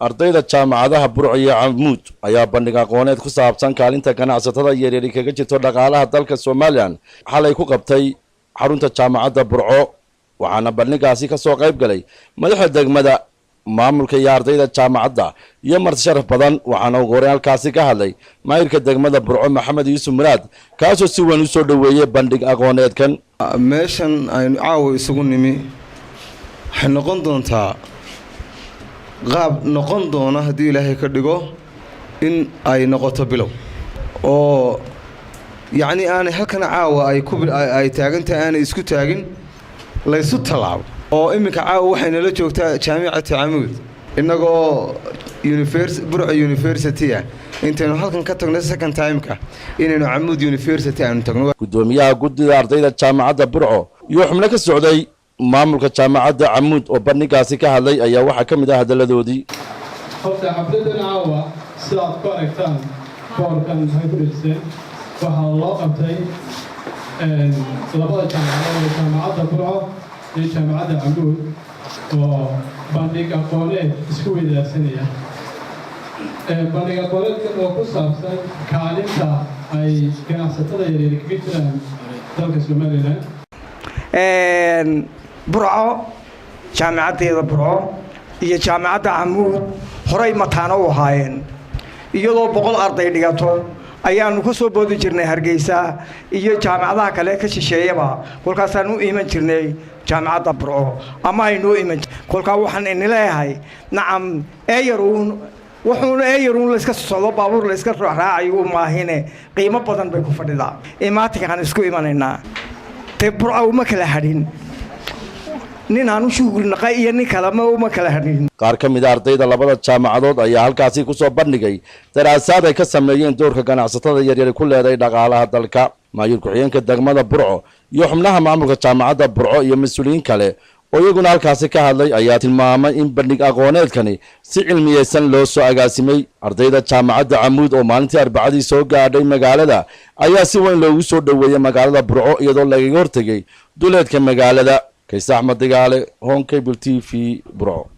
ardayda jaamacadaha Burco iyo Camuud ayaa bandhig aqooneed ku saabsan kaalinta ganacsatada yaryar ee kaga jirto dhaqaalaha dalka Soomaaliland xalay ku qabtay xarunta jaamacadda Burco waxaana bandhigaasi ka soo qayb galay madaxda degmada maamulka iyo ardayda jaamacadda iyo marti sharaf badan waxaana ugu horeyn halkaasi ka hadlay maayirka degmada Burco Maxamed Yuusuf Muraad kaasoo si weyn u soo dhaweeyay bandhig aqooneedkan meeshan aynu caawa isugu nimi waxay noqon doontaa qaab noqon doona haddii ilaahay ka dhigo in ay noqoto bilow oo yacni aanay halkan caawa ay taagantahay aanay isku taagin laysu tallaabo oo iminka caawa waxay nala joogtaa jaamacad Camuud innagoo Burco University intaynu halkan ka tagno second time-ka inaynu Camuud University aanu tagno gudoomiyaha guddida ardayda jaamacadda Burco iyo xubno ka socday maamulka jaamacadda Camuud oo bandhigaasi ka hadlay ayaa waxa ka mid ah hadaladoodii horta xafladan caawa sidaad ku aragtaan koorkan waxay ku dhigteen waxaa loo qabtay labada jaamacadood jaamacadda Burco iyo jaamacadda Camuud oo bandhig aqooneed isku weydaarsanaya bandhig aqooneedkan oo ku saabsan kaalinta ay ganacsatada yaryar kaga jiraan dalka Soomaaliland Burco jaamacadda Burco iyo jaamacadda Camuud horay mataano u haayeen iyadoo 100 arday dhigato ayaanu ku soo boodi jirnay Hargeysa iyo jaamacadaha kale ka shisheeyaba kolkaasaan u iiman jirnay jaamacadda Burco ama aynu iiman kolka waxaan in leeyahay nacam wuxuuna la iska socdo baabuur la iska raacayo maahine qiimo badan bay ku fadhidaa imaatinkan isku iimanaynaa te Burco uma kala hadhin nin aanu shughulnaqay iyo nin kale ma kala hadhin qaar ka mid ah ardayda labada jaamacadood ayaa halkaasi ku soo bandhigay daraasaad ay ka sameeyeen doorka ganacsatada yaryar ku leedahay dhaqaalaha dalka maayir ku-xigeenka degmada Burco iyo xubnaha maamulka jaamacadda Burco iyo mas'uuliyiin kale oo iyaguna halkaasi ka hadlay ayaa tilmaamay in bandhig aqooneedkani si cilmiyeysan loo soo agaasimay ardayda jaamacadda Camuud oo maalintii Arbacadii soo gaadhay magaalada ayaa si weyn loogu soo dhaweeyay magaalada Burco iyadoo laga hortagay duleedka magaalada كيس أحمد دجالة هون كيبل تي في برو.